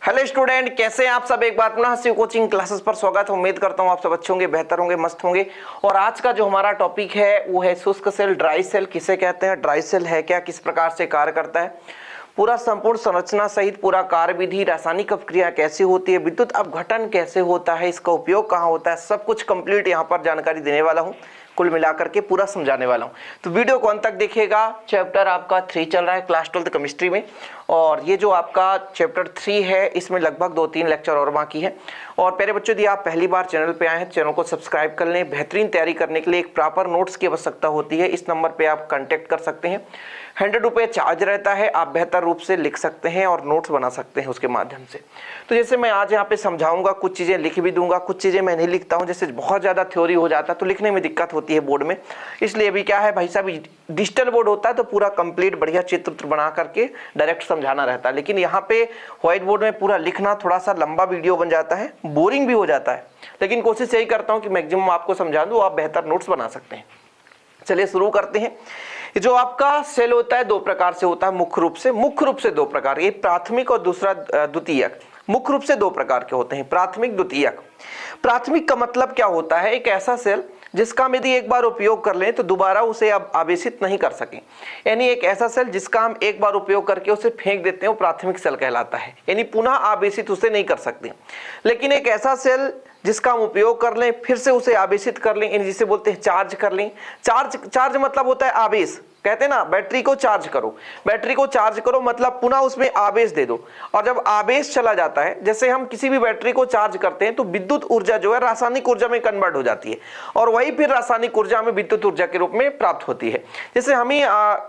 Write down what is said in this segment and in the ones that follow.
Hello student, कैसे हैं आप सब। एक बार पुनः शिव कोचिंग क्लासेस पर स्वागत। उम्मीद करता हूं आप सब अच्छे होंगे, बेहतर होंगे, मस्त होंगे। और आज का जो हमारा टॉपिक है वो है शुष्क सेल, ड्राई सेल किसे कहते हैं, ड्राई सेल है क्या, किस प्रकार से कार्य करता है, पूरा संपूर्ण संरचना सहित पूरा कार्य विधि, रासायनिक अपक्रिया कैसे होती है, विद्युत अपघटन कैसे होता है, इसका उपयोग कहाँ होता है, सब कुछ कंप्लीट यहाँ पर जानकारी देने वाला हूँ। कुल मिलाकर के पूरा समझाने वाला हूँ, तो वीडियो को अंत तक देखिएगा। चैप्टर आपका 3 चल रहा है क्लास 12 केमिस्ट्री में, और ये जो आपका चैप्टर 3 है इसमें लगभग 2-3 लेक्चर और बाकी है। और प्यारे बच्चों, यदि आप पहली बार चैनल पे आए हैं, चैनल को सब्सक्राइब कर लें। बेहतरीन तैयारी करने के लिए एक प्रॉपर नोट्स की आवश्यकता होती है। इस नंबर पे आप कांटेक्ट कर सकते हैं। 100 रुपये चार्ज रहता है, आप बेहतर रूप से लिख सकते हैं और नोट्स बना सकते हैं उसके माध्यम से। तो जैसे मैं आज यहाँ पे समझाऊंगा, कुछ चीज़ें लिख भी दूंगा, कुछ चीज़ें मैं नहीं लिखता हूँ। जैसे बहुत ज़्यादा थ्योरी हो जाता है तो लिखने में दिक्कत होती है बोर्ड में, इसलिए अभी क्या है भाई साहब, डिजिटल बोर्ड होता है तो पूरा कंप्लीट बढ़िया चित्र बना करके डायरेक्ट समझाना रहता है। लेकिन यहाँ पे व्हाइट बोर्ड में पूरा लिखना थोड़ा सा लंबा वीडियो बन जाता है, बोरिंग भी हो जाता है। लेकिन कोशिश यही करता हूँ कि मैक्सिमम आपको समझा दूँ, आप बेहतर नोट्स बना सकते हैं। चलिए शुरू करते हैं। जो आपका सेल होता है 2 प्रकार से होता है, मुख्य रूप से 2 प्रकार, एक प्राथमिक और दूसरा द्वितीयक। मुख्य रूप से 2 प्रकार के होते हैं, प्राथमिक, द्वितीयक। प्राथमिक का मतलब क्या होता है, एक ऐसा सेल जिसका हम यदि एक बार उपयोग कर लें तो दोबारा उसे अब आवेशित नहीं कर सकें। यानी एक ऐसा सेल जिसका हम एक बार उपयोग करके उसे फेंक देते हैं, वो प्राथमिक सेल कहलाता है। यानी पुनः आवेशित उसे नहीं कर सकते। लेकिन एक ऐसा सेल जिसका हम उपयोग कर लें, फिर से उसे आवेशित कर लें, यानी जिसे बोलते हैं चार्ज कर लें। चार्ज मतलब होता है आवेश। कहते हैं ना, बैटरी को चार्ज करो, बैटरी को चार्ज करो मतलब पुनः उसमें आवेश दे दो। और जब आवेश चला जाता है, जैसे हम किसी भी बैटरी को चार्ज करते हैं तो विद्युत ऊर्जा जो है रासायनिक ऊर्जा में कन्वर्ट हो जाती है, और वही फिर रासायनिक ऊर्जा में विद्युत ऊर्जा के रूप में प्राप्त होती है। जैसे हम ही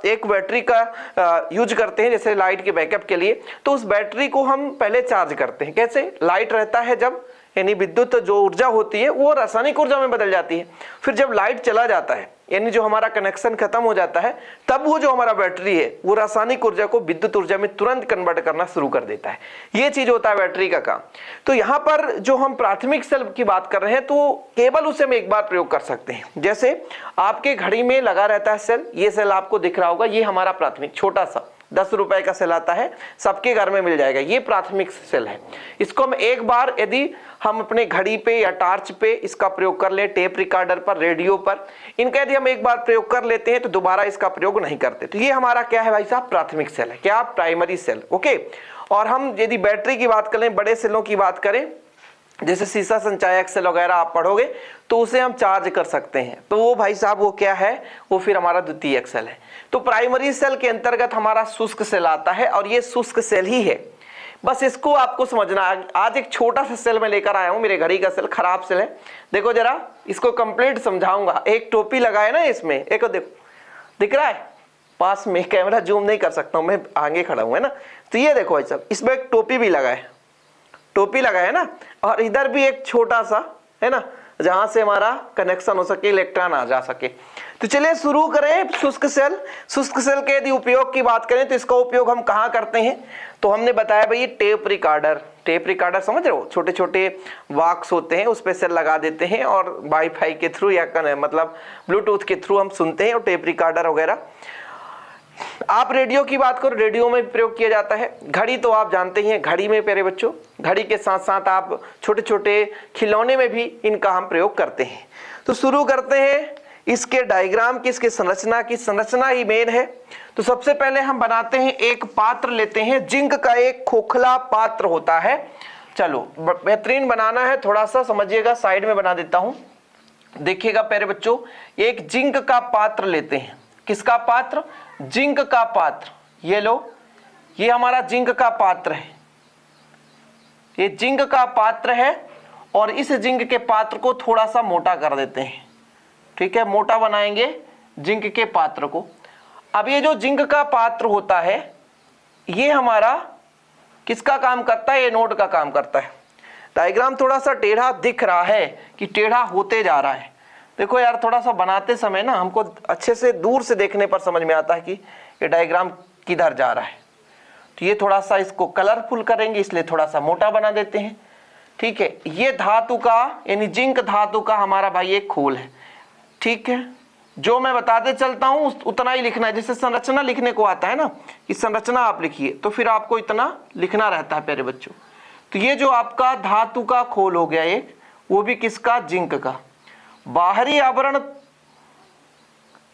एक बैटरी का यूज करते हैं, जैसे लाइट के बैकअप के लिए, तो उस बैटरी को हम पहले चार्ज करते हैं। कैसे? लाइट रहता है जब, यानी विद्युत जो ऊर्जा होती है वो रासायनिक ऊर्जा में बदल जाती है। फिर जब लाइट चला जाता है, यानी जो हमारा कनेक्शन खत्म हो जाता है, तब वो जो हमारा बैटरी है वो रासायनिक ऊर्जा को विद्युत ऊर्जा में तुरंत कन्वर्ट करना शुरू कर देता है। ये चीज होता है बैटरी का काम। तो यहाँ पर जो हम प्राथमिक सेल की बात कर रहे हैं तो केवल उसे हम एक बार प्रयोग कर सकते हैं। जैसे आपके घड़ी में लगा रहता है सेल, ये सेल आपको दिख रहा होगा, ये हमारा प्राथमिक छोटा सा 10 रुपए का सेल आता है, सबके घर में मिल जाएगा। ये प्राथमिक सेल है। इसको हम एक बार यदि हम अपने घड़ी पे या टार्च पे इसका प्रयोग कर ले, टेप रिकॉर्डर पर, रेडियो पर, इनका यदि हम एक बार प्रयोग कर लेते हैं तो दोबारा इसका प्रयोग नहीं करते। तो ये हमारा क्या है भाई साहब, प्राथमिक सेल है। क्या? Primary cell. ओके। और हम यदि बैटरी की बात करें, बड़े सेलों की बात करें, जैसे सीसा संचायक सेल वगैरह आप पढ़ोगे तो उसे हम चार्ज कर सकते हैं, तो वो भाई साहब वो क्या है, वो फिर हमारा द्वितीयक सेल है। तो प्राइमरी सेल के अंतर्गत हमारा शुष्क सेल आता है, और ये शुष्क सेल ही है। बस इसको आपको समझना। आज एक छोटा सा सेल मैं लेकर आया हूं, मेरे घड़ी का सेल, खराब सेल है। देखो जरा, इसको कंप्लीट समझाऊंगा। एक टोपी लगाए ना इसमें, एक देखो, दिख रहा है पास में, कैमरा जूम नहीं कर सकता हूं, मैं आगे खड़ा हूं, है ना। तो ये देखो भाई साहब, इसमें एक टोपी भी लगा है, टोपी लगा है ना, और इधर भी एक छोटा सा है ना, जहां से हमारा कनेक्शन हो सके, इलेक्ट्रॉन आ जा सके। तो चलिए शुरू करें। शुष्क सेल, शुष्क सेल के यदि उपयोग की बात करें तो इसका उपयोग हम कहाँ करते हैं, तो हमने बताया भाई टेप रिकॉर्डर। टेप रिकॉर्डर समझ रहे हो, छोटे छोटे बॉक्स होते हैं, उस पे सेल लगा देते हैं और वाईफाई के थ्रू या मतलब ब्लूटूथ के थ्रू हम सुनते हैं, और टेप रिकॉर्डर वगैरह। आप रेडियो की बात करो, रेडियो में प्रयोग किया जाता है। घड़ी तो आप जानते ही हैं, घड़ी में प्यारे बच्चों, घड़ी के साथ साथ आप छोटे छोटे खिलौने में भी इनका हम प्रयोग करते हैं। तो शुरू करते हैं इसके डायग्राम की, इसके संरचना की। संरचना ही मेन है। तो सबसे पहले हम बनाते हैं, एक पात्र लेते हैं, जिंक का एक खोखला पात्र होता है। चलो बेहतरीन बनाना है, थोड़ा सा समझिएगा, साइड में बना देता हूं, देखिएगा प्यारे बच्चों। एक जिंक का पात्र लेते हैं। किसका पात्र? जिंक का पात्र। ये लो, ये हमारा जिंक का पात्र है, ये जिंक का पात्र है। और इस जिंक के पात्र को थोड़ा सा मोटा कर देते हैं, ठीक है, मोटा बनाएंगे जिंक के पात्र को। अब ये जो जिंक का पात्र होता है, ये हमारा किसका काम करता है, एनोड का काम करता है। डायग्राम थोड़ा सा टेढ़ा दिख रहा है कि टेढ़ा होते जा रहा है। देखो यार, थोड़ा सा बनाते समय ना हमको अच्छे से दूर से देखने पर समझ में आता है कि ये डायग्राम किधर जा रहा है। तो ये थोड़ा सा इसको कलरफुल करेंगे, इसलिए थोड़ा सा मोटा बना देते हैं, ठीक है। ये धातु का, यानी जिंक धातु का हमारा भाई एक खोल है, ठीक है। जो मैं बताते चलता हूं उतना ही लिखना है। जैसे संरचना लिखने को आता है ना कि संरचना आप लिखिए, तो फिर आपको इतना लिखना रहता है प्यारे बच्चों। तो ये जो आपका धातु का खोल हो गया एक, वो भी किसका, जिंक का। बाहरी आवरण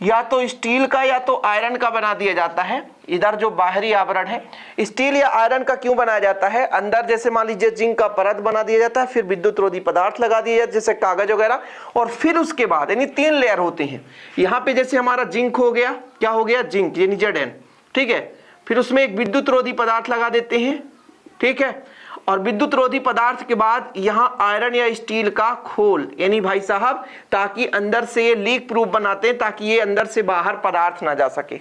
या तो स्टील का या तो आयरन का बना दिया जाता है। इधर जो बाहरी आवरण है स्टील या आयरन का क्यों बनाया जाता है, अंदर जैसे मान लीजिए जिंक का परत बना दिया जाता है, फिर विद्युत रोधी पदार्थ लगा दिया जाता है जैसे कागज वगैरह, और फिर उसके बाद यानी 3 लेयर होती हैं। यहाँ पे जैसे हमारा जिंक हो गया, क्या हो गया, जिंक यानी Zn, ठीक है। फिर उसमें एक विद्युत रोधी पदार्थ लगा देते हैं, ठीक है, और विद्युत रोधी पदार्थ के बाद यहां आयरन या स्टील का खोल यानी भाई साहब, ताकि अंदर से ये लीक प्रूफ बनाते हैं ताकि ये अंदर से बाहर पदार्थ ना जा सके।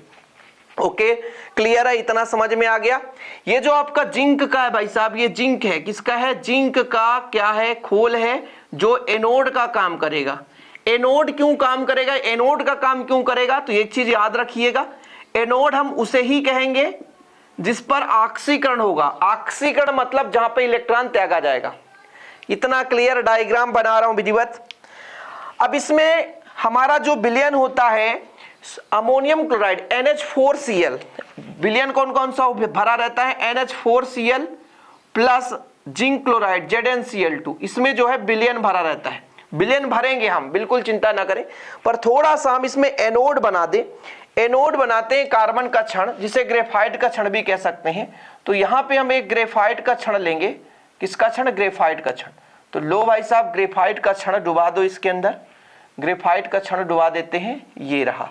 ओके, क्लियर है, इतना समझ में आ गया। ये जो आपका जिंक का है भाई साहब, ये जिंक है, किसका है, जिंक का क्या है, खोल है जो एनोड का काम करेगा। एनोड क्यों काम करेगा, एनोड का काम क्यों करेगा, तो एक चीज याद रखिएगा, एनोड हम उसे ही कहेंगे जिस पर ऑक्सीकरण होगा। ऑक्सीकरण मतलब जहां पे इलेक्ट्रॉन त्यागा जाएगा। इतना क्लियर डायग्राम बना रहा हूं विधिवत। अब इसमें हमारा जो विलयन होता है अमोनियम क्लोराइड NH4Cl, विलयन कौन कौन सा भरा रहता है, NH4Cl plus zinc chloride ZnCl2, इसमें जो है विलयन भरा रहता है। विलयन भरेंगे हम, बिल्कुल चिंता ना करें, पर थोड़ा सा हम इसमें एनोड बना दें। एनोड बनाते हैं कार्बन का क्षण, जिसे ग्रेफाइट का क्षण भी कह सकते हैं। तो यहां पे हम एक ग्रेफाइट का क्षण लेंगे, किसका क्षण, ग्रेफाइट का क्षण। तो लो भाई साहब, ग्रेफाइट का क्षण डुबा दो इसके अंदर, ग्रेफाइट का क्षण डुबा देते हैं, ये रहा,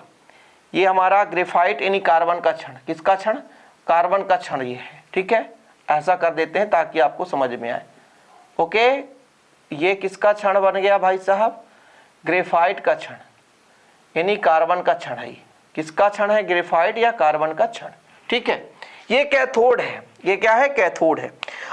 ये हमारा ग्रेफाइट यानी कार्बन का क्षण, किसका क्षण, कार्बन का क्षण ये है, ठीक है। ऐसा कर देते हैं ताकि आपको समझ में आए। ओके, ये किसका क्षण बन गया भाई साहब, ग्रेफाइट का क्षण यानी कार्बन का क्षण है। किसका क्षण है, ग्रेफाइट या कार्बन का क्षण, ठीक है। ये कैथोड है, ये क्या है, कैथोड है।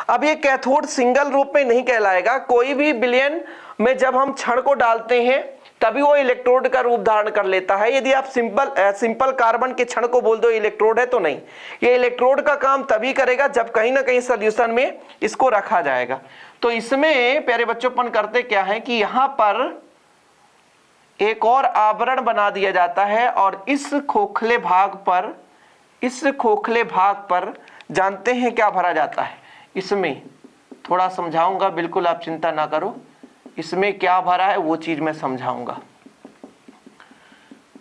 अब ये कैथोड सिंगल रूप में नहीं कहलाएगा, कोई भी विलयन में जब हम क्षण को डालते हैं तभी वो इलेक्ट्रोड का रूप धारण कर लेता है। यदि आप सिंपल कार्बन के क्षण को बोल दो इलेक्ट्रोड है तो नहीं, ये इलेक्ट्रोड का काम तभी करेगा जब कहीं ना कहीं सॉल्यूशन में इसको रखा जाएगा। तो इसमें प्यारे बच्चों अपन करते क्या है कि यहां पर एक और आवरण बना दिया जाता है, और इस खोखले भाग पर जानते हैं क्या भरा जाता है, इसमें थोड़ा समझाऊंगा, बिल्कुल आप चिंता ना करो, इसमें क्या भरा है वो चीज मैं समझाऊंगा।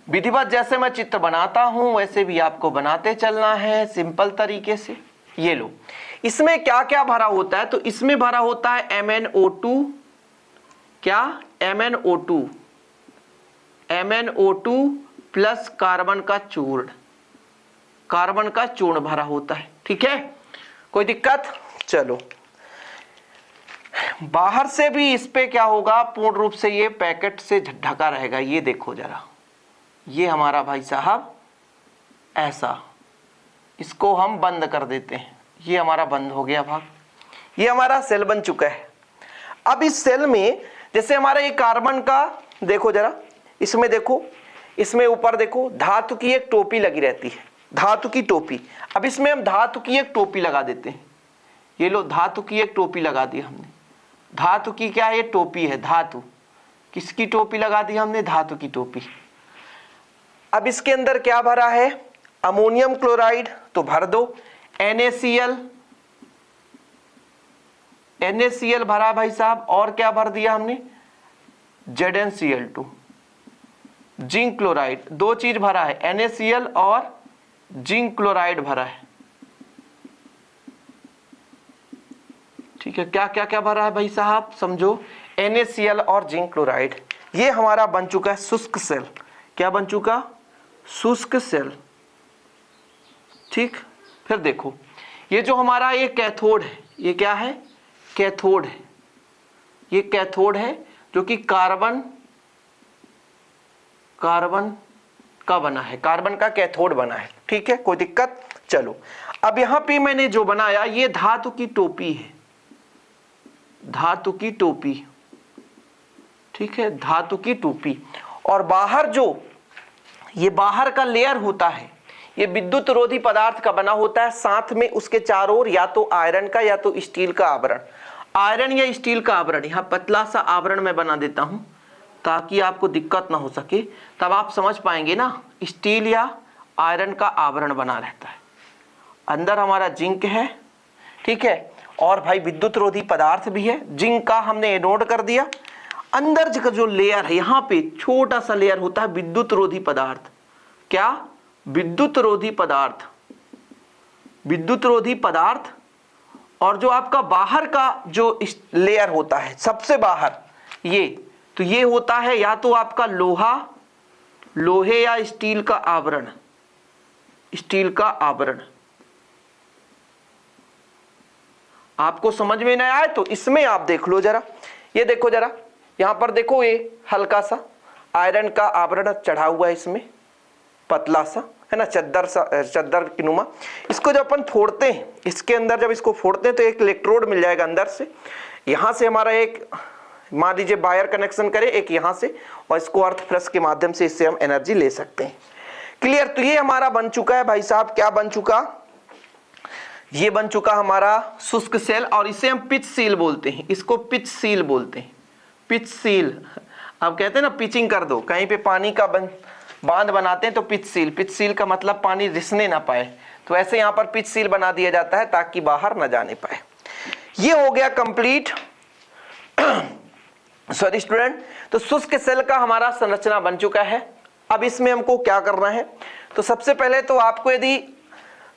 विधिवत जैसे मैं चित्र बनाता हूं वैसे भी आपको बनाते चलना है सिंपल तरीके से। ये लो, इसमें क्या क्या भरा होता है, तो इसमें भरा होता है MnO2, क्या, MnO2 प्लस कार्बन का चूर्ण, कार्बन का चूर्ण भरा होता है, ठीक है। कोई दिक्कत, चलो बाहर से भी इस पे क्या होगा, पूर्ण रूप से ये पैकेट से ढका रहेगा। ये देखो जरा, ये हमारा भाई साहब ऐसा, इसको हम बंद कर देते हैं, ये हमारा बंद हो गया भाग, ये हमारा सेल बन चुका है। अब इस सेल में जैसे हमारा ये कार्बन का, देखो जरा इसमें, देखो इसमें ऊपर देखो धातु की एक टोपी लगी रहती है, धातु की टोपी। अब इसमें हम धातु की एक टोपी लगा देते हैं, ये लो धातु की एक टोपी लगा दी हमने। धातु की क्या है, ये टोपी है, धातु किसकी टोपी लगा दी हमने, धातु की टोपी। अब इसके अंदर क्या भरा है, अमोनियम क्लोराइड, तो भर दो। NaCl भरा भाई साहब, और क्या भर दिया हमने, ZnCl2, जिंक क्लोराइड, दो चीज भरा है, NaCl और जिंक क्लोराइड भरा है, ठीक है। क्या क्या क्या भरा है भाई साहब, समझो, NaCl और जिंक क्लोराइड। ये हमारा बन चुका है शुष्क सेल, क्या बन चुका, शुष्क सेल, ठीक। फिर देखो ये जो हमारा ये कैथोड है, ये क्या है, कैथोड है, ये कैथोड है जो कि कार्बन का बना है, कार्बन का कैथोड बना है, ठीक है। कोई दिक्कत, चलो अब यहां पे मैंने जो बनाया ये धातु की टोपी है, धातु की टोपी, ठीक है, धातु की टोपी। और बाहर जो ये बाहर का लेयर होता है ये विद्युत रोधी पदार्थ का बना होता है, साथ में उसके चारों ओर या तो आयरन का या तो स्टील का आवरण, आयरन या स्टील का आवरण। यहां पतला सा आवरण मैं बना देता हूं ताकि आपको दिक्कत ना हो सके, तब आप समझ पाएंगे ना, स्टील या आयरन का आवरण बना रहता है। अंदर हमारा जिंक है, ठीक है, और भाई विद्युत रोधी पदार्थ भी है। जिंक का हमने एनोड कर दिया। अंदर का जो लेयर है यहाँ पे छोटा सा लेयर होता है विद्युत रोधी पदार्थ। क्या? विद्युत रोधी पदार्थ। विद्युत रोधी पदार्थ। और जो आपका बाहर का जो लेयर होता है सबसे बाहर, ये तो ये होता है या तो आपका लोहे या स्टील का आवरण। स्टील का आवरण। आपको समझ में ना आए तो इसमें आप देख लो जरा, ये देखो जरा, यहां पर देखो, ये हल्का सा आयरन का आवरण चढ़ा हुआ है इसमें, पतला सा है ना, चद्दर की नुमा। इसको जब अपन फोड़ते हैं, इसके अंदर जब इसको फोड़ते हैं तो एक इलेक्ट्रोड मिल जाएगा अंदर से। यहां से हमारा एक, मान लीजिए वायर कनेक्शन करें एक यहां से, और इसको अर्थ प्लस के माध्यम से इससे हम एनर्जी ले सकते हैं। क्लियर? तो ये हमारा बन चुका है भाई साहब, क्या बन चुका? ये बन चुका हमारा शुष्क सेल, और इसे हम पिच सील बोलते हैं। इसको पिच सील बोलते हैं। पिच सील, अब कहते हैं ना पिचिंग कर दो, कहीं पे पानी का बांध बनाते हैं तो पिच सील। पिच सील का मतलब पानी रिसने ना पाए, तो ऐसे यहाँ पर पिच सील बना दिया जाता है ताकि बाहर न जाने पाए। ये हो गया कंप्लीट। सॉरी स्टूडेंट, तो शुष्क सेल का हमारा संरचना बन चुका है। अब इसमें हमको क्या करना है? तो सबसे पहले तो आपको यदि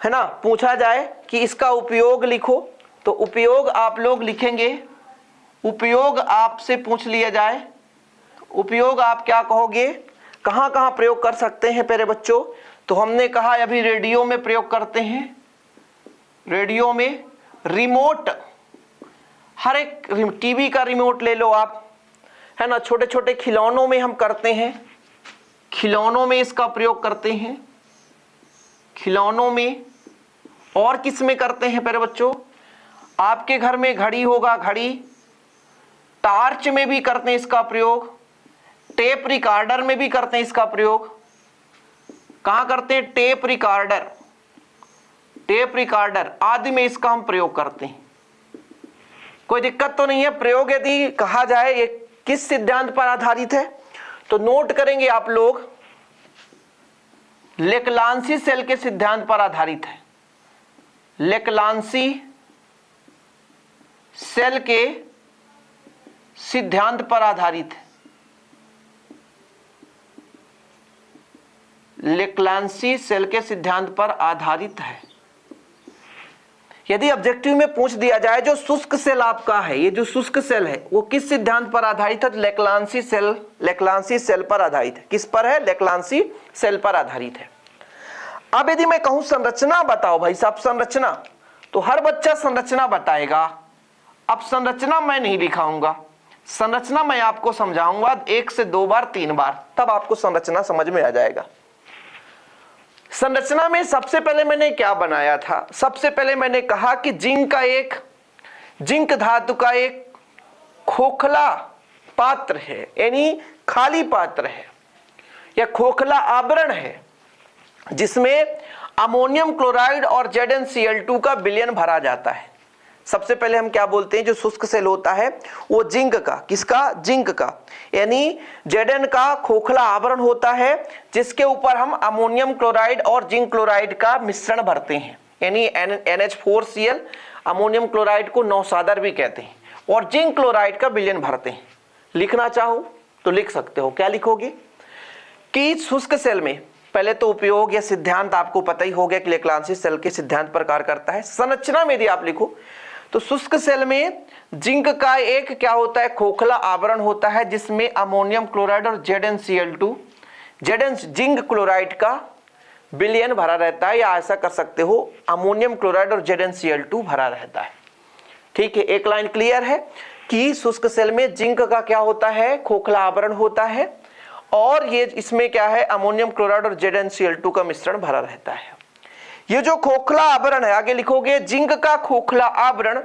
है ना पूछा जाए कि इसका उपयोग लिखो, तो उपयोग आप लोग लिखेंगे। उपयोग आपसे पूछ लिया जाए, उपयोग आप क्या कहोगे? कहां कहां प्रयोग कर सकते हैं प्यारे बच्चों? तो हमने कहा अभी रेडियो में प्रयोग करते हैं। रेडियो में, रिमोट, हर एक टीवी का रिमोट ले लो आप, है ना, छोटे छोटे खिलौनों में हम करते हैं। खिलौनों में इसका प्रयोग करते हैं, खिलौनों में। और किस में करते हैं प्यारे बच्चों? आपके घर में घड़ी होगा, घड़ी। टार्च में भी करते हैं इसका प्रयोग। टेप रिकॉर्डर में भी करते हैं इसका प्रयोग। कहां करते हैं? टेप रिकॉर्डर, टेप रिकॉर्डर आदि में इसका हम प्रयोग करते हैं। कोई दिक्कत तो नहीं है। प्रयोग यदि कहा जाए ये किस सिद्धांत पर आधारित है, तो नोट करेंगे आप लोग, लेक्लांसी सेल के सिद्धांत पर आधारित है। लेक्लांसी सेल के सिद्धांत पर आधारित है। लेक्लांसी सेल के सिद्धांत पर आधारित है। यदि ऑब्जेक्टिव में पूछ दिया जाए जो शुष्क सेल आपका है, ये जो शुष्क सेल है वो किस सिद्धांत पर आधारित है? लेक्लांसी सेल पर आधारित है। किस पर है? लेक्लांसी सेल पर आधारित है। अब यदि मैं कहूं संरचना बताओ भाई साहब, संरचना, तो हर बच्चा संरचना बताएगा। अब संरचना मैं नहीं दिखाऊंगा, संरचना मैं आपको समझाऊंगा 1 से 2 बार 3 बार, तब आपको संरचना समझ में आ जाएगा। संरचना में सबसे पहले मैंने क्या बनाया था? सबसे पहले मैंने कहा कि जिंक धातु का एक खोखला पात्र है, यानी खाली पात्र है या खोखला आवरण है, जिसमें अमोनियम क्लोराइड और ZnCl2 का विलयन भरा जाता है। सबसे पहले हम क्या बोलते हैं, जो शुष्क सेल होता है वो जिंक का, किसका? जिंक का, यानी Zn का खोखला आवरण होता है जिसके ऊपर हम अमोनियम क्लोराइड और जिंक क्लोराइड का मिश्रण भरते हैं, यानी NH4Cl। अमोनियम क्लोराइड को नौसादर भी कहते हैं, और जिंक क्लोराइड का विलयन भरते हैं। लिखना चाहो तो लिख सकते हो। क्या लिखोगे? कि शुष्क सेल में पहले तो उपयोग या सिद्धांत आपको पता ही हो गया कि लेक्लांसी सेल के सिद्धांत पर कार्य करता है। संरचना में यदि आप लिखो तो शुष्क सेल में जिंक का एक क्या होता है? खोखला आवरण होता है जिसमें अमोनियम क्लोराइड और ZnCl2, जिंक क्लोराइड का विलयन भरा रहता है, या ऐसा कर सकते हो अमोनियम क्लोराइड और ZnCl2 भरा रहता है। ठीक है, एक लाइन क्लियर है कि शुष्क सेल में जिंक का क्या होता है? खोखला आवरण होता है, और ये इसमें क्या है? अमोनियम क्लोराइड और ZnCl2 का मिश्रण भरा रहता है। ये जो खोखला आवरण है, आगे लिखोगे, जिंक का खोखला आवरण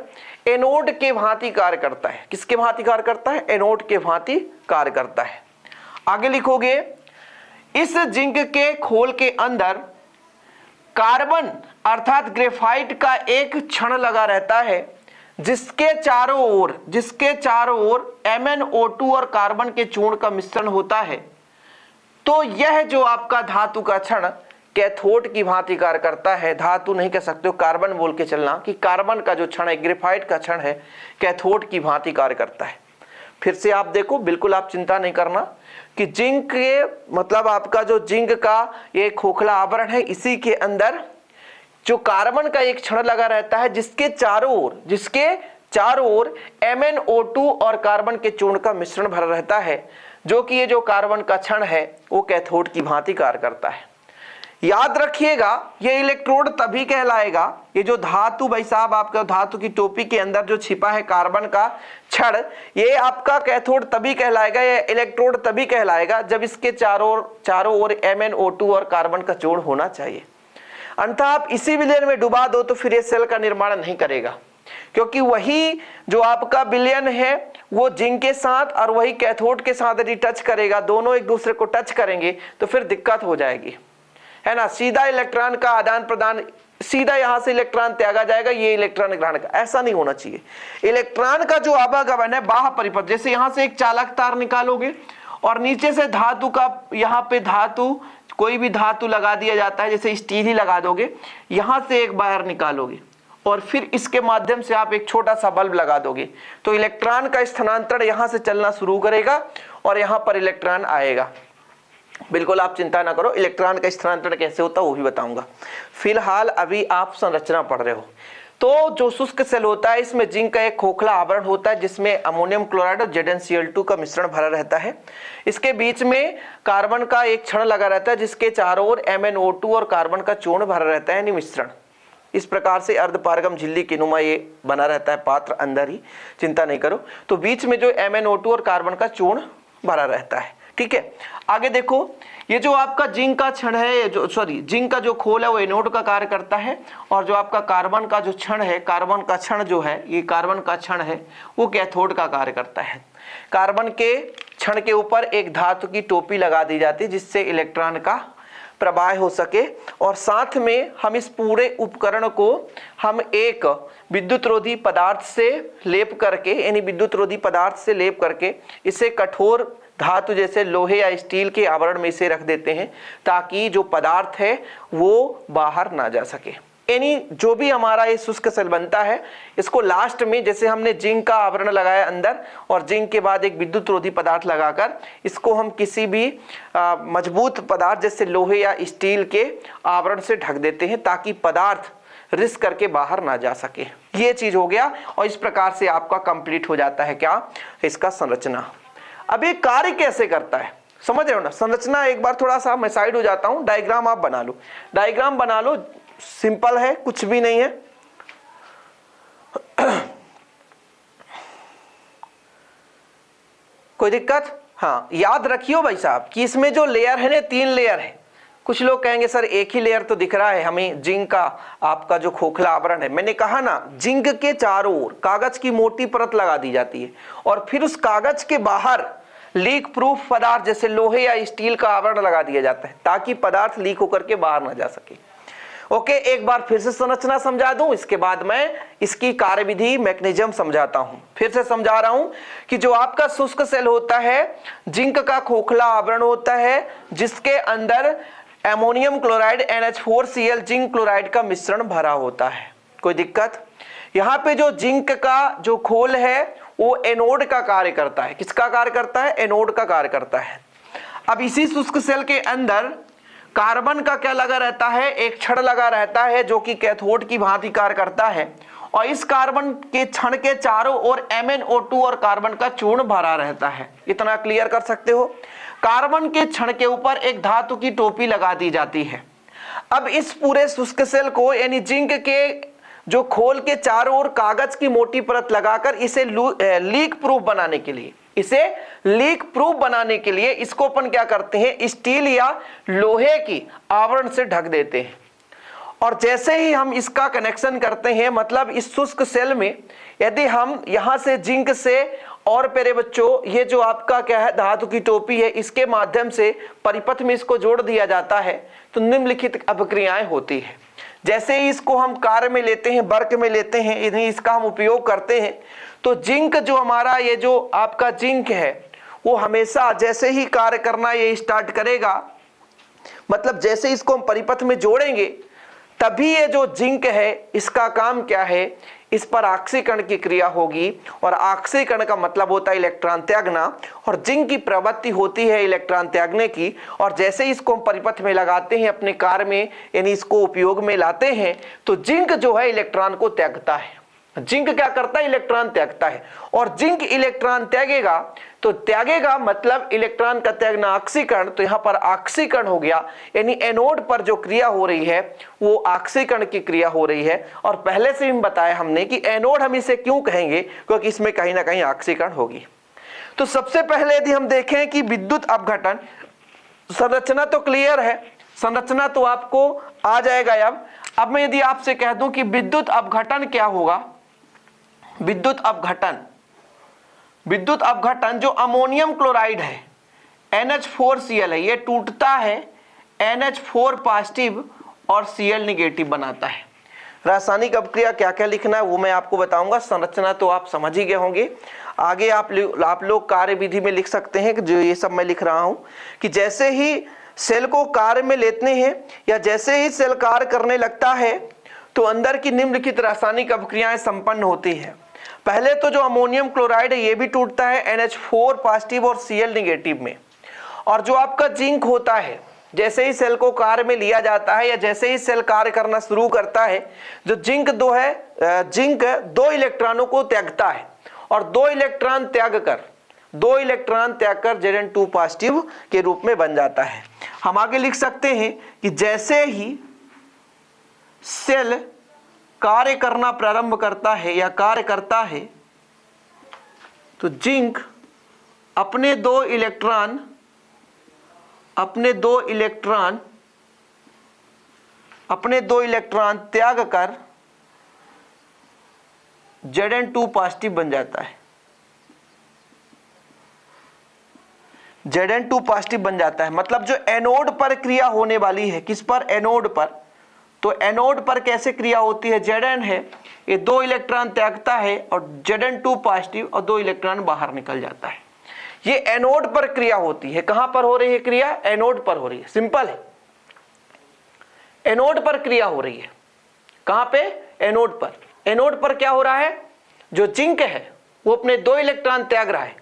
एनोड के भांति कार्य करता है। किसके भांति कार्य करता है? एनोड के भांति कार्य करता है। आगे लिखोगे, इस जिंक के खोल के अंदर कार्बन अर्थात ग्रेफाइट का एक क्षण लगा रहता है, जिसके चारों ओर MnO2 और कार्बन के चूर्ण का मिश्रण होता है। तो यह जो आपका धातु का क्षण कैथोड की भांति कार्य करता है। धातु नहीं कह सकते हो, कार्बन बोल के चलना कि कार्बन का जो क्षण है, ग्रेफाइट का क्षण है, कैथोड की भांति कार्य करता है। फिर से आप देखो, बिल्कुल आप चिंता नहीं करना कि जिंक के मतलब आपका जो जिंक का ये खोखला आवरण है, इसी के अंदर जो कार्बन का एक क्षण लगा रहता है जिसके चारों ओर MnO2 और कार्बन के चूर्ण का मिश्रण भरा रहता है, जो कि ये जो कार्बन का क्षण है वो कैथोड की भांति कार्य करता है। याद रखिएगा, ये इलेक्ट्रोड तभी कहलाएगा, ये जो धातु भाई साहब आपका धातु की टोपी के अंदर जो छिपा है कार्बन का क्षण, ये आपका कैथोड तभी कहलाएगा, ये इलेक्ट्रोड तभी कहलाएगा जब इसके चारों ओर MnO2 और कार्बन का चूर्ण होना चाहिए। अन्यथा आप इसी विलयन में डुबा दो तो फिर ये सेल का निर्माण नहीं करेगा, क्योंकि वही जो आपका विलयन है वो जिंक के साथ और वही कैथोड के साथ यदि टच करेगा, दोनों एक दूसरे को टच करेंगे तो फिर दिक्कत हो जाएगी, है ना। सीधा इलेक्ट्रॉन का आदान प्रदान, सीधा यहां से इलेक्ट्रॉन त्यागा जाएगा, ये इलेक्ट्रॉन ग्रहण का, ऐसा नहीं होना चाहिए। इलेक्ट्रॉन का जो आवागमन है बाह्य परिपथ, जैसे यहां से एक चालक तार निकालोगे और नीचे से धातु का, यहाँ पे धातु कोई भी धातु लगा दिया जाता है, जैसे स्टील ही लगा दोगे, यहां से एक वायर निकालोगे और फिर इसके माध्यम से आप एक छोटा सा बल्ब लगा दोगे, तो इलेक्ट्रॉन का स्थानांतरण यहां से चलना शुरू करेगा और यहां पर इलेक्ट्रॉन आएगा। बिल्कुल आप चिंता ना करो, इलेक्ट्रॉन का स्थानांतरण कैसे होता है वो भी बताऊंगा। फिलहाल अभी आप संरचना पढ़ रहे हो। तो जो शुष्क सेल होता है, इसमें जिंक का एक खोखला आवरण होता है जिसमें अमोनियम क्लोराइड और ZnCl2 का मिश्रण भरा रहता है। इसके बीच में कार्बन का एक क्षण लगा रहता है जिसके चारों ओर MnO2 और कार्बन का चूर्ण भरा रहता है, यानी मिश्रण। इस प्रकार से अर्धपारगम झिल्ली के नुमा ये बना रहता है पात्र अंदर ही, चिंता नहीं करो। तो बीच में जो MnO2 और कार्बन का चूर्ण भरा रहता है, ठीक है। आगे देखो, ये जो आपका जिंक का क्षण है, जिंक का जो खोल है वो एनोड का कार्य करता है, और जो आपका कार्बन का जो क्षण है, कार्बन का क्षण जो है, ये कार्बन का क्षण है वो कैथोड का कार्य करता है। कार्बन के क्षण के ऊपर एक धातु की टोपी लगा दी जाती है जिससे इलेक्ट्रॉन का प्रवाह हो सके, और साथ में हम इस पूरे उपकरण को हम एक विद्युत रोधी पदार्थ से लेप करके, यानी विद्युत रोधी पदार्थ से लेप करके इसे कठोर धातु जैसे लोहे या स्टील के आवरण में इसे रख देते हैं ताकि जो पदार्थ है वो बाहर ना जा सके। यानी जो भी हमारा ये शुष्क सेल बनता है, इसको लास्ट में जैसे हमने जिंक का आवरण लगाया अंदर और जिंक के बाद एक विद्युत रोधी पदार्थ लगाकर इसको हम किसी भी मजबूत पदार्थ जैसे लोहे या स्टील के आवरण से ढक देते हैं ताकि पदार्थ रिस्क करके बाहर ना जा सके। ये चीज हो गया, और इस प्रकार से आपका कंप्लीट हो जाता है क्या, इसका संरचना। अब ये कार्य कैसे करता है समझ रहे हो ना। संरचना एक बार थोड़ा सा मैं साइड हो जाता हूं, डायग्राम आप बना लो, डायग्राम बना लो, सिंपल है, कुछ भी नहीं है। कोई दिक्कत? हाँ, याद रखियो भाई साहब कि इसमें जो लेयर है ना, 3 लेयर है। कुछ लोग कहेंगे सर एक ही लेयर तो दिख रहा है हमें, जिंक का आपका जो खोखला आवरण है। मैंने कहा ना, जिंक के चारों ओर कागज की मोटी परत लगा दी जाती है और फिर उस कागज के बाहर लीक प्रूफ पदार्थ जैसे लोहे या स्टील का आवरण लगा दिया जाता है ताकि पदार्थ लीक होकर के बाहर ना जा सके। ओके, एक बार फिर से संरचना समझा दूं, इसके बाद मैं इसकी कार्यविधि मैकेनिज्म समझाता हूं। फिर से समझा रहा हूं कि जो आपका शुष्क सेल होता है, जिंक का खोखला आवरण होता है जिसके अंदर ammonium chloride NH4Cl zinc chloride का मिश्रण भरा होता है। कोई दिक्कत? यहाँ पे जो जिंक का जो खोल है वो एनोड का कार्य करता है। किसका कार्य करता है? एनोड का कार्य करता है। अब इसी शुष्क सेल के अंदर कार्बन का क्या लगा रहता है? एक क्षण लगा रहता है जो कि कैथोड की भांति कार्य करता है, और इस कार्बन के क्षण के चारों ओर MnO2 और कार्बन का चूर्ण भरा रहता है। इतना क्लियर कर सकते हो। कार्बन के क्षण के ऊपर एक धातु की टोपी लगा दी जाती है। अब इस पूरे शुष्क सेल को, यानी जिंक के जो खोल के चारों ओर कागज की मोटी परत लगाकर इसे लीक प्रूफ बनाने के लिए इसको अपन क्या करते हैं, स्टील या लोहे की आवरण से ढक देते हैं। और जैसे ही हम इसका कनेक्शन करते हैं, मतलब इस शुष्क सेल में यदि हम यहां से जिंक से, और प्यारे बच्चों ये जो आपका क्या है धातु की टोपी है, इसके माध्यम से परिपथ में इसको जोड़ दिया जाता है तो निम्नलिखित अभिक्रियाएं होती है। जैसे ही इसको हम कार्य में लेते हैं, वर्क में लेते हैं, इन्हीं इसका हम उपयोग करते हैं, तो जिंक जो हमारा ये जो आपका जिंक है वो हमेशा जैसे ही कार्य करना ये स्टार्ट करेगा, मतलब जैसे इसको हम परिपथ में जोड़ेंगे तभी ये जो जिंक है इसका काम क्या है, इस पर ऑक्सीकरण की क्रिया होगी, और ऑक्सीकरण का मतलब होता है इलेक्ट्रॉन त्यागना, और जिंक की प्रवृत्ति होती है इलेक्ट्रॉन त्यागने की। और जैसे ही इसको हम परिपथ में लगाते हैं अपने कार्य में, यानी इसको उपयोग में लाते हैं, तो जिंक जो है इलेक्ट्रॉन को त्यागता है। जिंक क्या करता है, इलेक्ट्रॉन त्यागता है। और जिंक इलेक्ट्रॉन त्यागेगा तो त्यागेगा मतलब इलेक्ट्रॉन का त्यागना ऑक्सीकरण, तो यहां पर ऑक्सीकरण हो गया, यानी एनोड पर जो क्रिया हो रही है वो ऑक्सीकरण की क्रिया हो रही है। और पहले से ही बताया हमने कि एनोड हम इसे क्यों कहेंगे, क्योंकि इसमें कहीं ना कहीं ऑक्सीकरण होगी। तो सबसे पहले यदि हम देखें कि विद्युत अपघटन, संरचना तो क्लियर है, संरचना तो आपको आ जाएगा। अब मैं यदि आपसे कह दूं कि विद्युत अपघटन क्या होगा, विद्युत अपघटन, विद्युत अपघटन जो अमोनियम क्लोराइड है NH4Cl है, ये टूटता है NH4 पॉजिटिव और Cl निगेटिव बनाता है। रासायनिक अपक्रिया क्या क्या लिखना है वो मैं आपको बताऊंगा, संरचना तो आप समझ ही गए होंगे। आगे आप लोग कार्य विधि में लिख सकते हैं कि जो ये सब मैं लिख रहा हूं कि जैसे ही सेल को कार्य में लेते हैं या जैसे ही सेल कार्य करने लगता है तो अंदर की निम्नलिखित रासायनिक अपक्रियाएं संपन्न होती है। पहले तो जो अमोनियम क्लोराइड है ये भी टूटता है NH4 पॉजिटिव और Cl निगेटिव में। और जो आपका जिंक होता है, जैसे ही सेल को कार्य में लिया जाता है या जैसे ही सेल कार्य करना शुरू करता है, जो जिंक दो इलेक्ट्रॉनों को त्यागता है, और दो इलेक्ट्रॉन त्याग कर Zn2 पॉजिटिव के रूप में बन जाता है। हम आगे लिख सकते हैं कि जैसे ही सेल कार्य करना प्रारंभ करता है या कार्य करता है तो जिंक अपने दो इलेक्ट्रॉन त्याग कर Zn2 पॉजिटिव बन जाता है। Zn2 पॉजिटिव बन जाता है, मतलब जो एनोड पर क्रिया होने वाली है, किस पर, एनोड पर। तो एनोड पर कैसे क्रिया होती है, Zn है, ये दो इलेक्ट्रॉन त्यागता है और Zn2 पॉजिटिव और दो इलेक्ट्रॉन बाहर निकल जाता है। ये एनोड पर क्रिया होती है। कहां पर हो रही है क्रिया, एनोड पर हो रही है, सिंपल है, एनोड पर क्रिया हो रही है। कहां पे, एनोड पर। एनोड पर क्या हो रहा है, जो जिंक है वो अपने दो इलेक्ट्रॉन त्याग रहा है।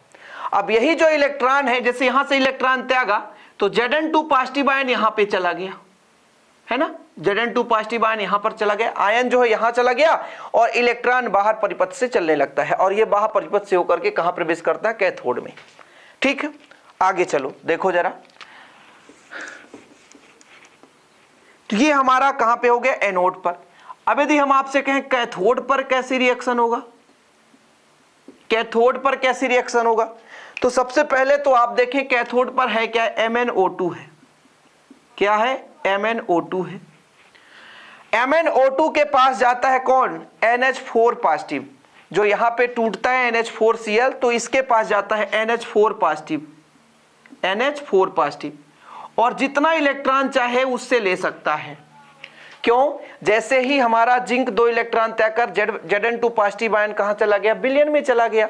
अब यही जो इलेक्ट्रॉन है, जैसे यहां से इलेक्ट्रॉन त्यागा तो Zn2 पॉजिटिव आयन यहां पे चला गया, है ना, Zn2 पॉजिटिव आयन यहां पर चला गया, आयन जो है यहां चला गया और इलेक्ट्रॉन बाहर परिपथ से चलने लगता है, और ये बाहर परिपथ से होकर के कहां प्रवेश करता है, कैथोड में। ठीक है, आगे चलो, देखो जरा, तो ये हमारा कहां पे हो गया, एनोड पर। अब यदि हम आपसे कहें कैथोड पर कैसी रिएक्शन होगा, कैथोड पर कैसी रिएक्शन होगा, तो सबसे पहले तो आप देखें कैथोड पर है क्या, MnO2 है। क्या है, MnO2 है। MnO2 के पास जाता है कौन, NH4 पॉजिटिव, जो यहां पे टूटता है NH4Cl, तो इसके पास जाता है NH4 पॉजिटिव, NH4 पॉजिटिव, और जितना इलेक्ट्रॉन चाहे उससे ले सकता है। क्यों, जैसे ही हमारा जिंक दो इलेक्ट्रॉन त्याग कर Zn2 पॉजिटिव आयन कहां चला गया, विलयन में चला गया,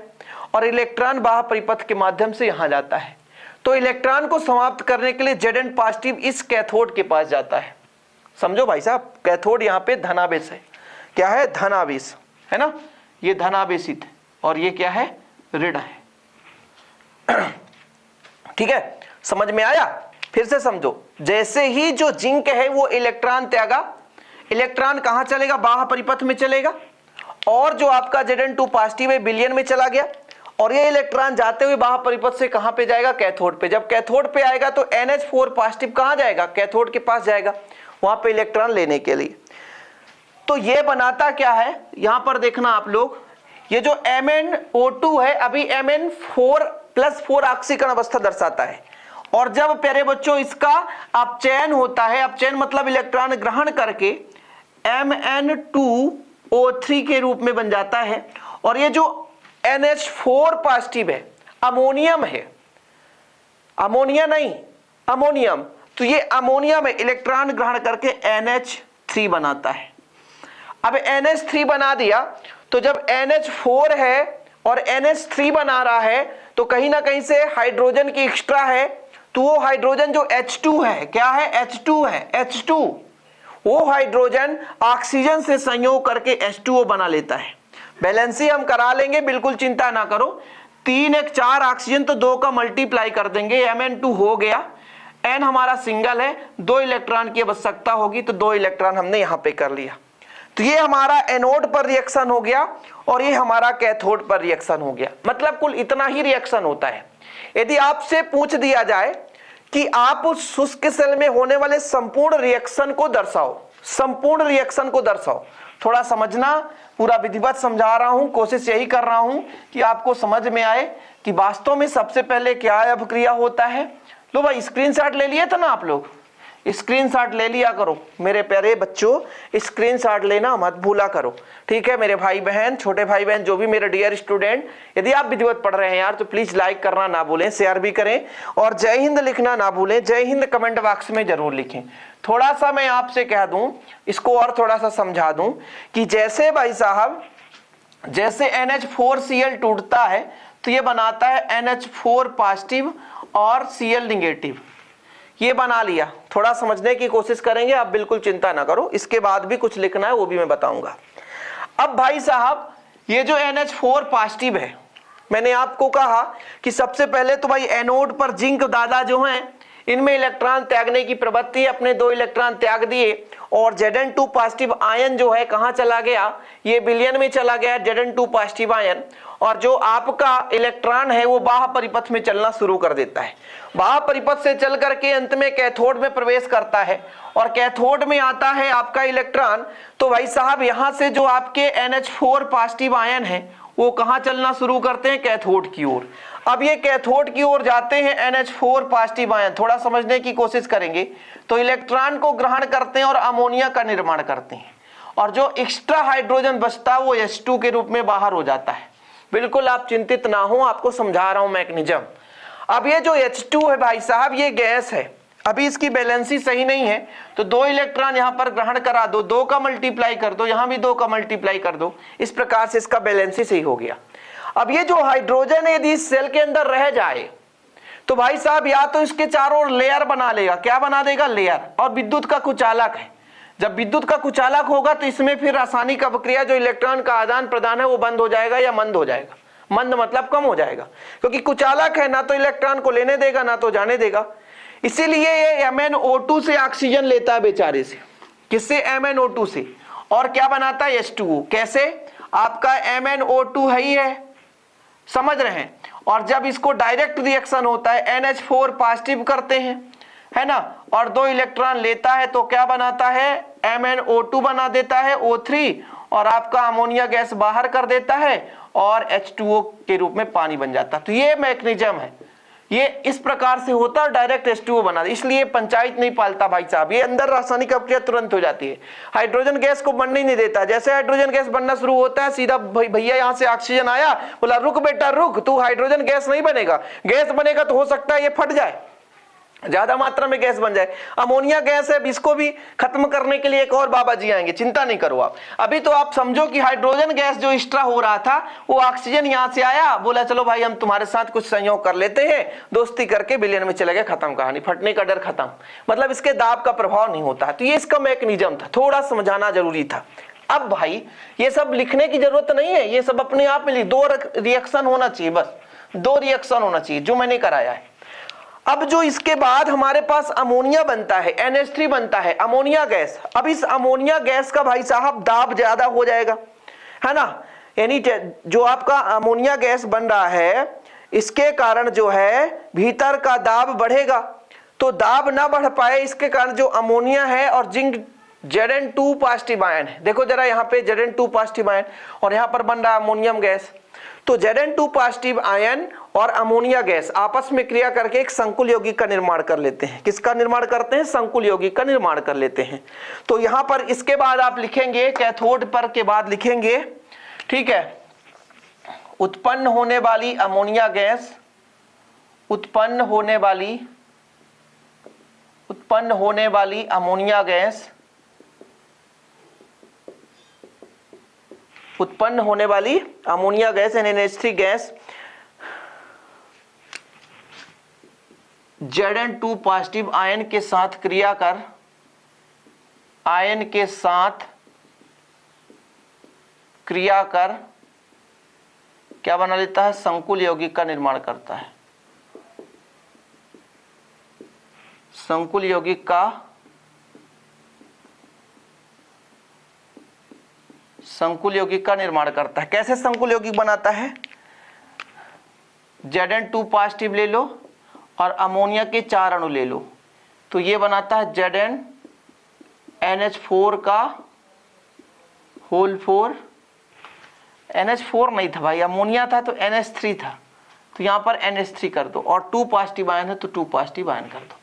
और इलेक्ट्रॉन बाह्य परिपथ के माध्यम से यहां जाता है। तो इलेक्ट्रॉन को समाप्त करने के लिए Zn पॉजिटिव इस कैथोड के पास जाता है। समझो भाई साहब, कैथोड यहाँ पे धनावेश है, क्या है, धनावेश है ना, ये धनावेशित है, और ये क्या है, ऋण है। ठीक है, समझ में आया, फिर से समझो, जैसे ही जो जिंक है वो इलेक्ट्रॉन त्यागा, इलेक्ट्रॉन कहां चलेगा, बाह्य परिपथ में चलेगा, और जो आपका Zn2 पॉजिटिव है विलयन में चला गया, और ये इलेक्ट्रॉन जाते हुए बाह्य परिपथ से कहां पे जाएगा, कैथोड पे। जब कैथोड पे आएगा तो NH4 पॉजिटिव कहां जाएगा, कैथोड के पास जाएगा, वहां पे इलेक्ट्रॉन लेने के लिए। तो ये बनाता क्या है, यहां पर देखना आप लोग, ये जो MnO2 है अभी Mn4+4 ऑक्सीकरण अवस्था दर्शाता है, और जब प्यारे बच्चों इसका अपचयन होता है, अपचयन मतलब इलेक्ट्रॉन ग्रहण करके Mn2O3 के रूप में बन जाता है, और ये जो NH4 पॉजिटिव है, अमोनियम है, अमोनिया नहीं, अमोनियम, तो ये अमोनियम है, इलेक्ट्रॉन ग्रहण करके NH3 बनाता है। अब NH3 बना दिया, तो जब NH4 है और NH3 बना रहा है, तो कहीं ना कहीं से हाइड्रोजन की एक्स्ट्रा है, तो वो हाइड्रोजन जो H2 है, क्या है, H2 है, H2, वो हाइड्रोजन ऑक्सीजन से संयोग करके H2O बना लेता है। बैलेंसी हम करा लेंगे, बिल्कुल चिंता ना करो। 3 1 4 ऑक्सीजन तो 2 का मल्टीप्लाई कर देंगे, Mn2 हो गया। N हमारा सिंगल है, 2 इलेक्ट्रॉन की आवश्यकता होगी, तो 2 इलेक्ट्रॉन हमने यहां पे कर लिया। तो ये हमारा एनोड पर रिएक्शन हो गया और ये हमारा कैथोड पर रिएक्शन हो गया। मतलब कुल इतना ही रिएक्शन होता है। यदि आपसे पूछ दिया जाए कि आप उस शुष्क सेल में होने वाले संपूर्ण रिएक्शन को दर्शाओ, संपूर्ण रिएक्शन को दर्शाओ, थोड़ा समझना, पूरा विधिवत समझा रहा हूं, कोशिश यही कर रहा हूं कि आपको समझ में आए कि वास्तव में सबसे पहले क्या अभिक्रिया होता है। लो भाई स्क्रीनशॉट ले लिए था ना आप लोग, स्क्रीनशॉट ले लिया करो मेरे प्यारे बच्चों, स्क्रीनशॉट लेना मत भूला करो, ठीक है मेरे भाई बहन, छोटे भाई बहन, जो भी मेरे डियर स्टूडेंट, यदि आप विधिवत पढ़ रहे हैं यार तो प्लीज लाइक करना ना भूलें, शेयर भी करें और जय हिंद लिखना ना भूलें। जय हिंद कमेंट बॉक्स में जरूर लिखें। थोड़ा सा मैं आपसे कह दूं, इसको और थोड़ा सा समझा दूं कि जैसे भाई साहब, जैसे NH4Cl टूटता है तो ये बनाता है NH4 पॉजिटिव और Cl निगेटिव, ये बना लिया। थोड़ा समझने की कोशिश करेंगे, आप बिल्कुल चिंता ना करो, इसके बाद भी कुछ लिखना है वो भी मैं बताऊंगा। अब भाई साहब ये जो NH4 पॉजिटिव है, मैंने आपको कहा कि सबसे पहले तो भाई एनोड पर जिंक दादा जो हैं इनमें इलेक्ट्रॉन त्यागने की प्रवृत्ति, अपने 2 इलेक्ट्रॉन त्याग दिए और Zn2 पॉजिटिव आयन जो है कहां चला गया, ये विलयन में चला गया Zn2 पॉजिटिव आयन, और जो आपका इलेक्ट्रॉन है वो बाह्य परिपथ में चलना शुरू कर देता है। बाह्य परिपथ से चल करके अंत में कैथोड में प्रवेश करता है और कैथोड में आता है आपका इलेक्ट्रॉन। तो भाई साहब यहां से जो आपके NH4 पॉजिटिव आयन है वो कहां चलना शुरू करते हैं, कैथोड की ओर। अब ये कैथोड की ओर जाते हैं NH4 पॉजिटिव आयन, थोड़ा समझने की कोशिश करेंगे तो इलेक्ट्रॉन को ग्रहण करते हैं और अमोनिया का निर्माण करते हैं, और जो एक्स्ट्रा हाइड्रोजन बचता है वो H2 के रूप में बाहर हो जाता है। बिल्कुल आप चिंतित ना हो, आपको समझा रहा हूं मैकेनिज्म। अब ये जो H2 है भाई साहब ये गैस है, अभी इसकी बैलेंसी सही नहीं है, तो 2 इलेक्ट्रॉन यहां पर ग्रहण करा दो, 2 का मल्टीप्लाई कर दो, यहां भी 2 का मल्टीप्लाई कर दो, इस प्रकार से इसका बैलेंसी सही हो गया। अब ये जो हाइड्रोजन है यदि इस सेल के अंदर रह जाए तो भाई साहब या तो इसके चारों ओर लेयर बना लेगा, क्या बना देगा, लेयर, और विद्युत का कुचालक है। जब विद्युत का कुचालक होगा तो इसमें फिर रासायनिक अभिक्रिया जो इलेक्ट्रॉन का आदान प्रदान है वो बंद हो जाएगा या मंद हो जाएगा, मंद मतलब कम हो जाएगा, क्योंकि कुचालक है, ना तो इलेक्ट्रॉन को लेने देगा ना तो जाने देगा। इसीलिए ये MnO2 से ऑक्सीजन लेता है बेचारे से, किससे, MnO2 से, और क्या बनाता है, H2O। कैसे, आपका MnO2 है ही है, समझ रहे हैं, और जब इसको डायरेक्ट रिएक्शन होता है NH4 पॉजिटिव करते हैं, है ना, और 2 इलेक्ट्रॉन लेता है तो क्या बनाता है, MnO2 बना देता है, O3, और आपका अमोनिया गैस बाहर कर देता है और H2O के रूप में पानी बन जाता है। तो ये मैकेनिज्म है, ये इस प्रकार से होता है, डायरेक्ट H2O बना, इसलिए पंचायत नहीं पालता भाई साहब, ये अंदर रासायनिक अभिक्रिया तुरंत हो जाती है, हाइड्रोजन गैस को बनने ही नहीं देता। जैसे हाइड्रोजन गैस बनना शुरू होता है सीधा भैया यहां से ऑक्सीजन आया, बोला रुक बेटा रुक, तू हाइड्रोजन गैस नहीं बनेगा, गैस बनेगा तो हो सकता है ये फट जाए, ज्यादा मात्रा में गैस बन जाए। अमोनिया गैस है, इसको भी खत्म करने के लिए एक और बाबा जी आएंगे, चिंता नहीं करो आप। अभी तो आप समझो कि हाइड्रोजन गैस जो एक्स्ट्रा हो रहा था वो ऑक्सीजन यहां से आया, बोला चलो भाई हम तुम्हारे साथ कुछ संयोग कर लेते हैं, दोस्ती करके विलयन में चले गए, खत्म कहानी, फटने का डर खत्म, मतलब इसके दाब का प्रभाव नहीं होता है। तो ये इसका मैकेनिज्म था, थोड़ा समझाना जरूरी था। अब भाई ये सब लिखने की जरूरत नहीं है, ये सब अपने आप में 2 रिएक्शन होना चाहिए, बस 2 रिएक्शन होना चाहिए जो मैंने कराया है। अब जो इसके बाद हमारे पास अमोनिया बनता है, NH3 बनता है, अमोनिया गैस। अब इस अमोनिया गैस का भाई साहब दाब ज्यादा हो जाएगा, है ना, यानी जो आपका अमोनिया गैस बन रहा है इसके कारण जो है भीतर का दाब बढ़ेगा, तो दाब ना बढ़ पाए इसके कारण जो अमोनिया है और जिंक Zn2 पॉजिटिव आयन है, देखो जरा यहाँ पे Zn2 पॉजिटिव आयन और यहाँ पर बन रहा है अमोनियम गैस, तो Zn2 पॉजिटिव आयन और अमोनिया गैस आपस में क्रिया करके एक संकुल यौगिक का निर्माण कर लेते हैं। किसका निर्माण करते हैं, संकुल यौगिक का निर्माण कर लेते हैं। तो यहां पर इसके बाद आप लिखेंगे कैथोड पर के बाद लिखेंगे, ठीक है, उत्पन्न होने वाली अमोनिया गैस, उत्पन्न होने वाली अमोनिया गैस, उत्पन्न होने वाली ammonia gas NH3 gas Zn2 positive ion के साथ क्रिया कर, आयन के साथ क्रिया कर क्या बना लेता है, संकुल यौगिक का निर्माण करता है। संकुल यौगिक का निर्माण करता है। कैसे संकुल यौगिक बनाता है, Zn2 पॉजिटिव ले लो और अमोनिया के 4 अणु ले लो, तो ये बनाता है ZnNH4 का होल 4। NH4 नहीं था भाई, अमोनिया था तो NH3 था, तो यहां पर NH3 कर दो, और 2 पॉजिटिव आयन है तो 2 पॉजिटिव आयन कर दो।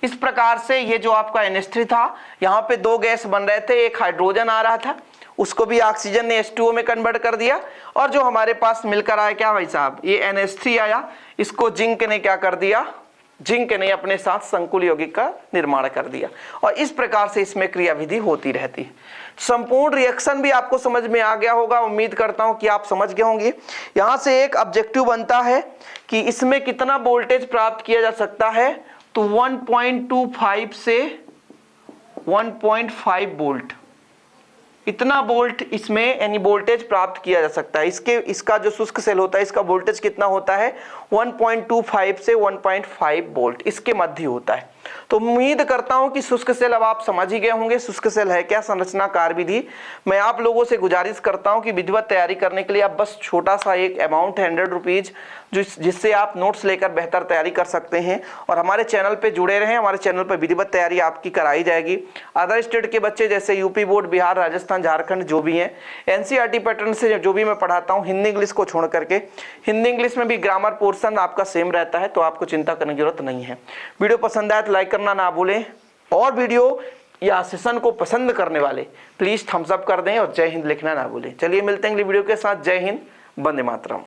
इस प्रकार से ये जो आपका NH3 था, यहाँ पे 2 गैस बन रहे थे, एक हाइड्रोजन आ रहा था, उसको भी ऑक्सीजन ने H2O में कन्वर्ट कर दिया, और जो हमारे पास मिलकर आया क्या भाई साहब, ये NH3 आया, इसको जिंक ने क्या कर दिया, जिंक ने अपने साथ संकुल यौगिक का निर्माण कर दिया, और इस प्रकार से इसमें क्रियाविधि होती रहती है। संपूर्ण रिएक्शन भी आपको समझ में आ गया होगा, उम्मीद करता हूं कि आप समझ गए होंगे। यहां से एक ऑब्जेक्टिव बनता है कि इसमें कितना वोल्टेज प्राप्त किया जा सकता है, तो 1.25 से 1.5 वोल्ट, इतना वोल्ट इसमें यानी वोल्टेज प्राप्त किया जा सकता है। इसका जो शुष्क सेल होता है, इसका वोल्टेज कितना होता है, 1.25 से 1.5 वोल्ट, इसके मध्य होता है। तो उम्मीद करता हूं कि शुष्क सेल अब आप समझ ही गए होंगे, शुष्क सेल है क्या, संरचना कार्यविधि। मैं आप लोगों से गुजारिश करता हूं कि विधिवत तैयारी करने के लिए आप बस छोटा सा एक अमाउंट 100 रुपीज जिससे आप नोट्स लेकर बेहतर तैयारी कर सकते हैं, और हमारे चैनल पे जुड़े रहें। हमारे चैनल पर विधिवत तैयारी आपकी कराई जाएगी। अदर स्टेट के बच्चे जैसे यूपी बोर्ड, बिहार, राजस्थान, झारखंड जो भी हैं, एनसीईआरटी पैटर्न से जो भी मैं पढ़ाता हूँ, हिंदी इंग्लिश को छोड़ करके, हिंदी इंग्लिश में भी ग्रामर पोर्शन आपका सेम रहता है, तो आपको चिंता करने की जरूरत नहीं है। वीडियो पसंद आए तो लाइक करना ना भूलें, और वीडियो या सेशन को पसंद करने वाले प्लीज थम्स अप कर दें, और जय हिंद लिखना ना भूलें। चलिए मिलते हैं अगली वीडियो के साथ। जय हिंद, वंदे मातरम।